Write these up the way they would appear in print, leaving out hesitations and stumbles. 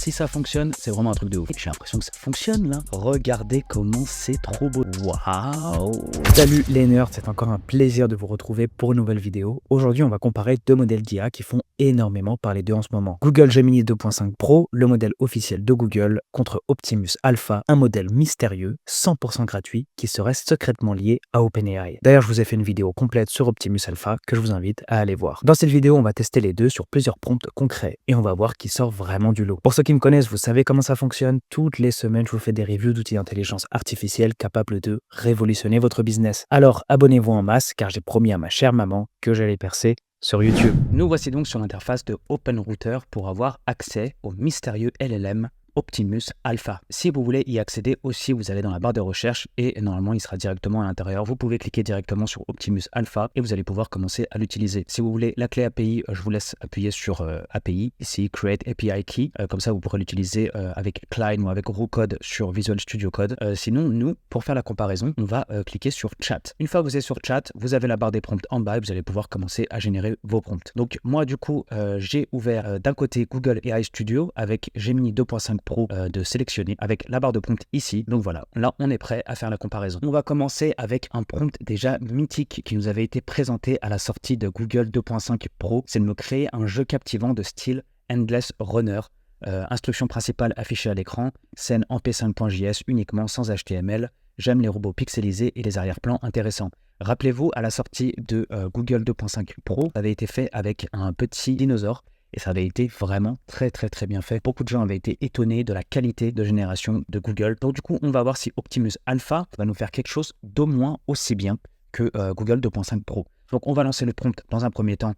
Si ça fonctionne, c'est vraiment un truc de ouf. J'ai l'impression que ça fonctionne là. Regardez comment c'est trop beau. Waouh! Salut les nerds, c'est encore un plaisir de vous retrouver pour une nouvelle vidéo. Aujourd'hui, on va comparer deux modèles d'IA qui font énormément parler d'eux en ce moment. Google Gemini 2.5 Pro, le modèle officiel de Google, contre Optimus Alpha, un modèle mystérieux, 100% gratuit, qui serait secrètement lié à OpenAI. D'ailleurs, je vous ai fait une vidéo complète sur Optimus Alpha que je vous invite à aller voir. Dans cette vidéo, on va tester les deux sur plusieurs prompts concrets et on va voir qui sort vraiment du lot. Pour ceux qui me connaissent, vous savez comment ça fonctionne. Toutes les semaines, je vous fais des reviews d'outils d'intelligence artificielle capables de révolutionner votre business. Alors, abonnez-vous en masse car j'ai promis à ma chère maman que j'allais percer sur YouTube. Nous voici donc sur l'interface de OpenRouter pour avoir accès au mystérieux LLM Optimus Alpha. Si vous voulez y accéder aussi, vous allez dans la barre de recherche et normalement il sera directement à l'intérieur. Vous pouvez cliquer directement sur Optimus Alpha et vous allez pouvoir commencer à l'utiliser. Si vous voulez la clé API, je vous laisse appuyer sur API, ici Create API Key, comme ça vous pourrez l'utiliser avec Cline ou avec RuCode sur Visual Studio Code. Sinon, nous, pour faire la comparaison, on va cliquer sur Chat. Une fois que vous êtes sur Chat, vous avez la barre des prompts en bas et vous allez pouvoir commencer à générer vos prompts. Donc moi du coup, j'ai ouvert d'un côté Google AI Studio avec Gemini 2.5 Pro de sélectionner avec la barre de prompt ici. Donc voilà, là on est prêt à faire la comparaison. On va commencer avec un prompt déjà mythique qui nous avait été présenté à la sortie de Google 2.5 Pro. C'est de me créer un jeu captivant de style Endless Runner. Instruction principale affichée à l'écran, scène en P5.js uniquement sans HTML. J'aime les robots pixelisés et les arrière-plans intéressants. Rappelez-vous, à la sortie de Google 2.5 Pro, ça avait été fait avec un petit dinosaure. Et ça avait été vraiment très bien fait. Beaucoup de gens avaient été étonnés de la qualité de génération de Google. Donc du coup, on va voir si Optimus Alpha va nous faire quelque chose d'au moins aussi bien que Google 2.5 Pro. Donc on va lancer le prompt dans un premier temps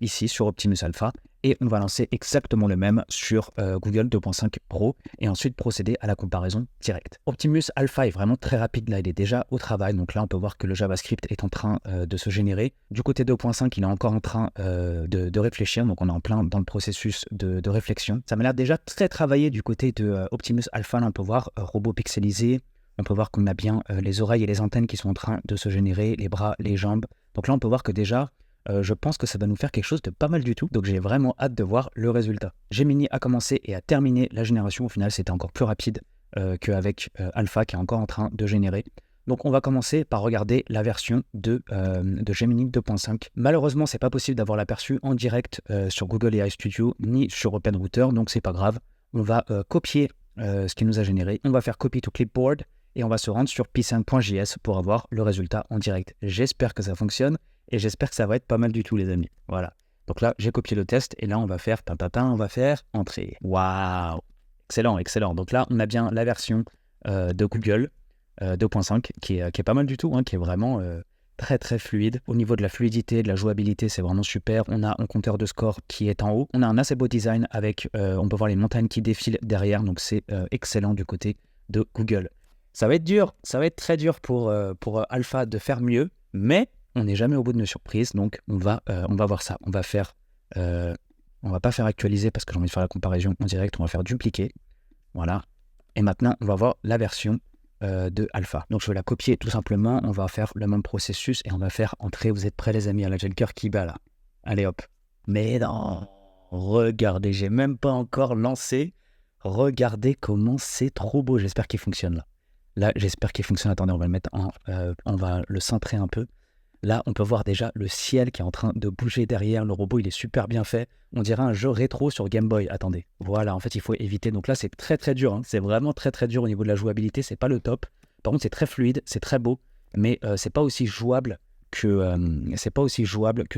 ici sur Optimus Alpha. Et on va lancer exactement le même sur Google 2.5 Pro et ensuite procéder à la comparaison directe. Optimus Alpha est vraiment très rapide, là il est déjà au travail, donc là on peut voir que le JavaScript est en train de se générer. Du côté 2.5, il est encore en train de réfléchir, donc on est en plein dans le processus de réflexion. Ça m'a l'air déjà très travaillé du côté de Optimus Alpha, là on peut voir robot pixelisé, on peut voir qu'on a bien les oreilles et les antennes qui sont en train de se générer, les bras, les jambes. Donc là on peut voir que déjà, je pense que ça va nous faire quelque chose de pas mal du tout, donc j'ai vraiment hâte de voir le résultat. Gemini a commencé et a terminé la génération, au final c'était encore plus rapide qu'avec Alpha qui est encore en train de générer. Donc on va commencer par regarder la version de Gemini 2.5. Malheureusement c'est pas possible d'avoir l'aperçu en direct sur Google AI Studio ni sur OpenRouter, donc c'est pas grave. On va copier ce qu'il nous a généré, on va faire copy to clipboard et on va se rendre sur p5.js pour avoir le résultat en direct. J'espère que ça fonctionne. Et j'espère que ça va être pas mal du tout, les amis. Voilà. Donc là, j'ai copié le test et là, on va faire on va faire entrée. Waouh! Excellent, excellent. Donc là, on a bien la version de Google 2.5 qui est pas mal du tout, hein, qui est vraiment très fluide. Au niveau de la fluidité, de la jouabilité, c'est vraiment super. On a un compteur de score qui est en haut. On a un assez beau design avec, on peut voir les montagnes qui défilent derrière. Donc c'est excellent du côté de Google. Ça va être dur, ça va être très dur pour Alpha de faire mieux, mais on n'est jamais au bout de nos surprises, donc on va voir ça. On va pas faire actualiser parce que j'ai envie de faire la comparaison en direct, on va faire dupliquer. Voilà. Et maintenant, on va voir la version de Alpha. Donc je vais la copier tout simplement, on va faire le même processus et on va faire entrer. Vous êtes prêts les amis, à la j'ai le cœur qui bat là. Allez hop. Mais non, regardez, j'ai même pas encore lancé. Regardez comment c'est trop beau, j'espère qu'il fonctionne là. Là, j'espère qu'il fonctionne. Attendez, on va le mettre on va le centrer un peu. Là, on peut voir déjà le ciel qui est en train de bouger derrière. Le robot, il est super bien fait. On dirait un jeu rétro sur Game Boy. Attendez, voilà, en fait, il faut éviter. Donc là, c'est très dur. Hein. C'est vraiment très dur au niveau de la jouabilité. C'est pas le top. Par contre, c'est très fluide, c'est très beau, mais c'est pas aussi jouable que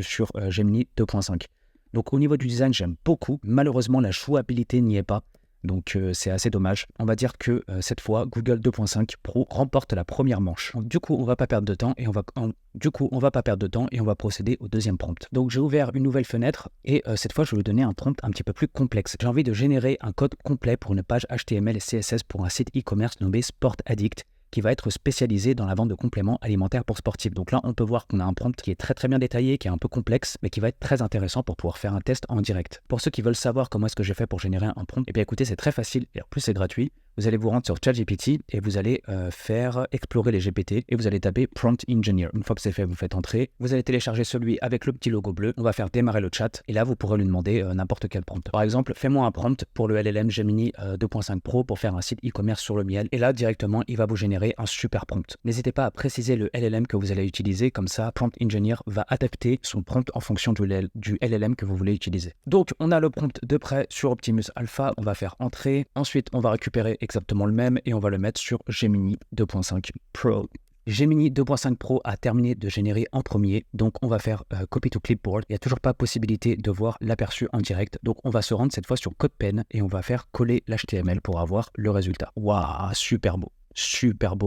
sur Gemini 2.5. Donc au niveau du design, j'aime beaucoup. Malheureusement, la jouabilité n'y est pas. Donc c'est assez dommage. On va dire que cette fois, Google 2.5 Pro remporte la première manche. Donc, du coup, on va pas perdre de temps et on va procéder au deuxième prompt. Donc j'ai ouvert une nouvelle fenêtre et cette fois, je vais vous donner un prompt un petit peu plus complexe. J'ai envie de générer un code complet pour une page HTML et CSS pour un site e-commerce nommé Sport Addict, qui va être spécialisé dans la vente de compléments alimentaires pour sportifs. Donc là, on peut voir qu'on a un prompt qui est très bien détaillé, qui est un peu complexe, mais qui va être très intéressant pour pouvoir faire un test en direct. Pour ceux qui veulent savoir comment est-ce que j'ai fait pour générer un prompt, eh bien écoutez, c'est très facile et en plus c'est gratuit. vous allez vous rendre sur ChatGPT et vous allez faire explorer les GPT et vous allez taper Prompt Engineer. Une fois que c'est fait, vous faites entrer. Vous allez télécharger celui avec le petit logo bleu. On va faire démarrer le chat et là, vous pourrez lui demander n'importe quel prompt. Par exemple, fais-moi un prompt pour le LLM Gemini 2.5 Pro pour faire un site e-commerce sur le miel. Et là, directement, il va vous générer un super prompt. N'hésitez pas à préciser le LLM que vous allez utiliser. Comme ça, Prompt Engineer va adapter son prompt en fonction du LLM que vous voulez utiliser. Donc, on a le prompt de près sur Optimus Alpha. On va faire entrer. Ensuite, on va récupérer exactement le même et on va le mettre sur Gemini 2.5 Pro. Gemini 2.5 Pro a terminé de générer en premier, donc on va faire copy to clipboard. Il n'y a toujours pas possibilité de voir l'aperçu en direct, donc on va se rendre cette fois sur CodePen et on va faire coller l'HTML pour avoir le résultat. Waouh, super beau,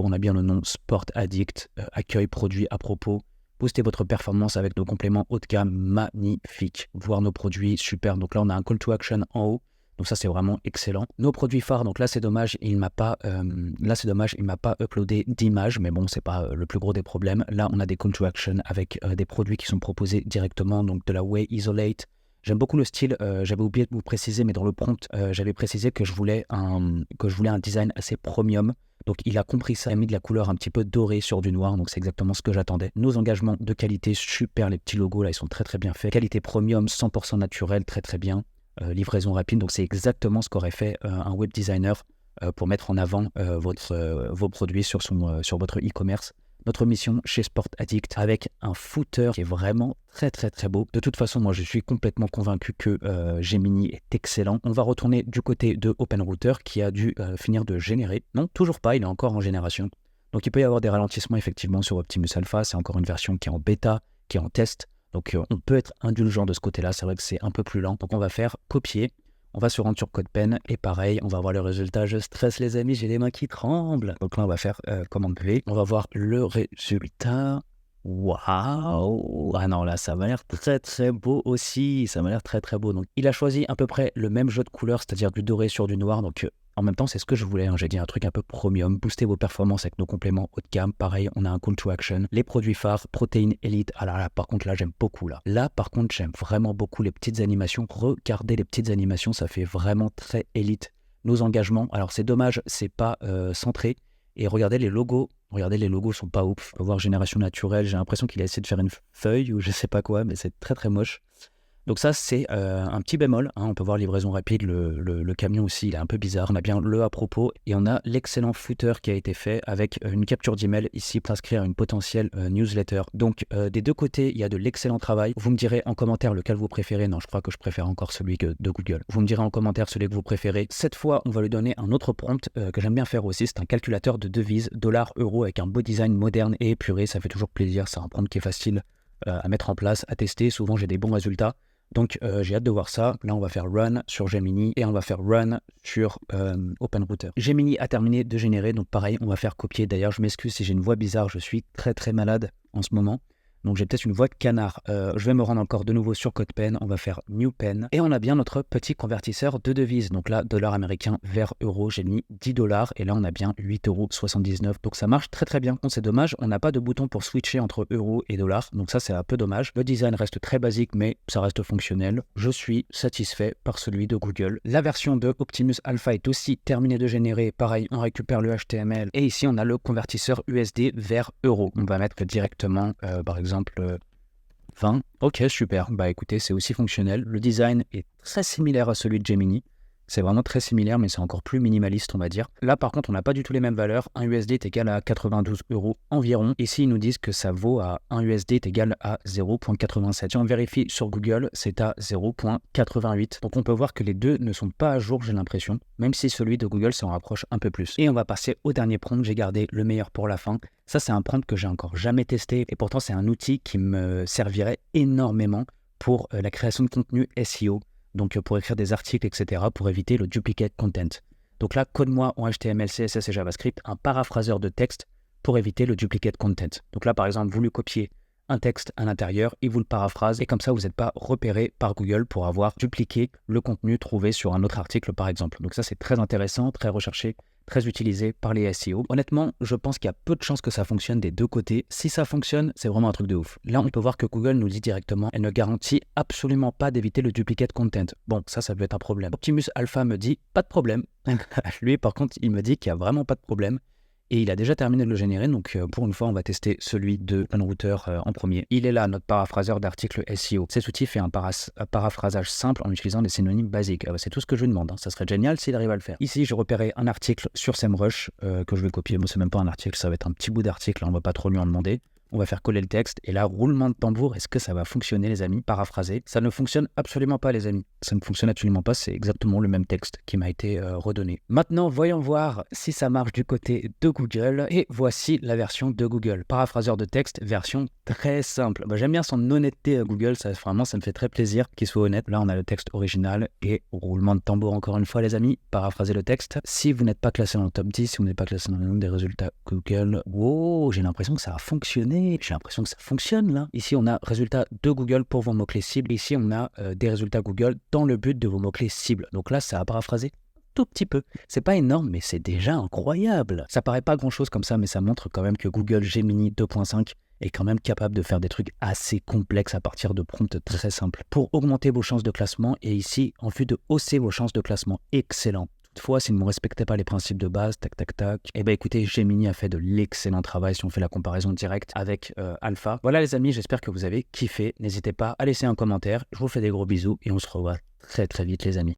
on a bien le nom Sport Addict, accueil produit à propos. Boostez votre performance avec nos compléments haut de gamme, magnifique. Voir nos produits, super. Donc là, on a un call to action en haut. Donc ça, c'est vraiment excellent. Nos produits phares, donc là, c'est dommage, il m'a pas uploadé d'image, mais bon, c'est pas le plus gros des problèmes. Là, on a des call to action avec des produits qui sont proposés directement, donc de la Way Isolate. J'aime beaucoup le style, j'avais oublié de vous préciser, mais dans le prompt, j'avais précisé que je voulais un design assez premium. Donc il a compris ça, il a mis de la couleur un petit peu dorée sur du noir, donc c'est exactement ce que j'attendais. Nos engagements de qualité, super, les petits logos là, ils sont très très bien faits. Qualité premium, 100% naturel, très très bien. Livraison rapide, donc c'est exactement ce qu'aurait fait un web designer pour mettre en avant vos produits sur votre e-commerce. Notre mission chez Sport Addict avec un footer qui est vraiment très très très beau. De toute façon, moi je suis complètement convaincu que Gemini est excellent. On va retourner du côté de OpenRouter qui a dû finir de générer. Non, toujours pas, il est encore en génération. Donc il peut y avoir des ralentissements effectivement sur Optimus Alpha. C'est encore une version qui est en bêta, qui est en test. Donc on peut être indulgent de ce côté-là, c'est vrai que c'est un peu plus lent. Donc on va faire copier, on va se rendre sur CodePen et pareil, on va voir le résultat. Je stresse les amis, j'ai les mains qui tremblent. Donc là on va faire commande V, on va voir le résultat. Waouh! Ah non, là ça m'a l'air très très beau aussi, ça m'a l'air très très beau. Donc il a choisi à peu près le même jeu de couleurs, c'est-à-dire du doré sur du noir. Donc en même temps, c'est ce que je voulais, hein. J'ai dit un truc un peu premium, booster vos performances avec nos compléments haut de gamme. Pareil, on a un call to action. Les produits phares, Protein Elite. Ah là là, par contre, là, j'aime beaucoup. Là, par contre, j'aime vraiment beaucoup les petites animations. Regardez les petites animations, ça fait vraiment très élite. Nos engagements, alors c'est dommage, c'est pas centré. Et regardez les logos sont pas ouf. On peut voir génération naturelle, j'ai l'impression qu'il a essayé de faire une feuille ou je sais pas quoi, mais c'est très très moche. Donc ça, c'est un petit bémol, hein. On peut voir livraison rapide, le camion aussi, il est un peu bizarre. On a bien le à propos et on a l'excellent footer qui a été fait avec une capture d'email ici pour inscrire une potentielle newsletter. Donc des deux côtés, il y a de l'excellent travail. Vous me direz en commentaire lequel vous préférez. Non, je crois que je préfère encore celui de Google. Vous me direz en commentaire celui que vous préférez. Cette fois, on va lui donner un autre prompt que j'aime bien faire aussi. C'est un calculateur de devises, dollars, euros avec un beau design moderne et épuré. Ça fait toujours plaisir. C'est un prompt qui est facile à mettre en place, à tester. Souvent, j'ai des bons résultats. Donc j'ai hâte de voir ça. Là on va faire run sur Gemini et on va faire run sur OpenRouter. Gemini a terminé de générer, donc pareil on va faire copier. D'ailleurs je m'excuse si j'ai une voix bizarre, je suis très très malade en ce moment. Donc j'ai peut-être une voix de canard. Je vais me rendre encore de nouveau sur CodePen, on va faire New Pen. Et on a bien notre petit convertisseur de devises. Donc là, dollar américain vers euro, j'ai mis 10 $. Et là, on a bien 8,79 €. Donc ça marche très très bien. Bon, c'est dommage, on n'a pas de bouton pour switcher entre euro et dollar. Donc ça, c'est un peu dommage. Le design reste très basique, mais ça reste fonctionnel. Je suis satisfait par celui de Google. La version de Optimus Alpha est aussi terminée de générer. Pareil, on récupère le HTML. Et ici, on a le convertisseur USD vers euro. On va mettre directement, par exemple, 20. Ok, super. Bah écoutez, c'est aussi fonctionnel. Le design est très similaire à celui de Gemini. C'est vraiment très similaire, mais c'est encore plus minimaliste, on va dire. Là, par contre, on n'a pas du tout les mêmes valeurs. Un USD est égal à 92 € environ. Ici, ils nous disent que ça vaut à 1 USD est égal à 0,87. Si on vérifie sur Google, c'est à 0,88. Donc, on peut voir que les deux ne sont pas à jour, j'ai l'impression, même si celui de Google s'en rapproche un peu plus. Et on va passer au dernier prompt. J'ai gardé le meilleur pour la fin. Ça, c'est un prompt que j'ai encore jamais testé. Et pourtant, c'est un outil qui me servirait énormément pour la création de contenu SEO. Donc pour écrire des articles, etc., pour éviter le duplicate content. Donc là, code-moi en HTML, CSS et JavaScript un paraphraseur de texte pour éviter le duplicate content. Donc là, par exemple, vous lui copiez un texte à l'intérieur, il vous le paraphrase et comme ça vous n'êtes pas repéré par Google pour avoir dupliqué le contenu trouvé sur un autre article par exemple. Donc ça c'est très intéressant, très recherché, très utilisé par les SEO. Honnêtement, je pense qu'il y a peu de chances que ça fonctionne des deux côtés. Si ça fonctionne, c'est vraiment un truc de ouf. Là, on peut voir que Google nous dit directement, elle ne garantit absolument pas d'éviter le duplicate content. Bon, ça peut être un problème. Optimus Alpha me dit, pas de problème. Lui, par contre, il me dit qu'il n'y a vraiment pas de problème. Et il a déjà terminé de le générer, donc pour une fois, on va tester celui de OpenRouter en premier. Il est là, notre paraphraseur d'articles SEO. Cet outil fait un paraphrasage simple en utilisant des synonymes basiques. C'est tout ce que je lui demande, hein. Ça serait génial s'il arrive à le faire. Ici, j'ai repéré un article sur SEMrush que je vais copier. Bon, c'est même pas un article, ça va être un petit bout d'article, on va pas trop lui en demander. On va faire coller le texte et là, roulement de tambour, est-ce que ça va fonctionner les amis? Paraphraser, ça ne fonctionne absolument pas les amis. Ça ne fonctionne absolument pas, c'est exactement le même texte qui m'a été redonné. Maintenant, voyons voir si ça marche du côté de Google et voici la version de Google. Paraphraseur de texte, version très simple. J'aime bien son honnêteté à Google, ça me fait très plaisir qu'il soit honnête. Là, on a le texte original et roulement de tambour encore une fois les amis, paraphraser le texte. Si vous n'êtes pas classé dans le top 10, si vous n'êtes pas classé dans le nombre des résultats Google, wow, j'ai l'impression que ça a fonctionné. J'ai l'impression que ça fonctionne là. Ici, on a résultats de Google pour vos mots-clés cibles. Ici, on a des résultats Google dans le but de vos mots-clés cibles. Donc là, ça a paraphrasé tout petit peu. C'est pas énorme, mais c'est déjà incroyable. Ça paraît pas grand-chose comme ça, mais ça montre quand même que Google Gemini 2.5 est quand même capable de faire des trucs assez complexes à partir de prompts très simples. Pour augmenter vos chances de classement, et ici, en vue de hausser vos chances de classement, excellent. Toutefois, s'il ne respectait pas les principes de base, écoutez, Gemini a fait de l'excellent travail si on fait la comparaison directe avec Alpha. Voilà les amis, j'espère que vous avez kiffé. N'hésitez pas à laisser un commentaire. Je vous fais des gros bisous et on se revoit très très vite les amis.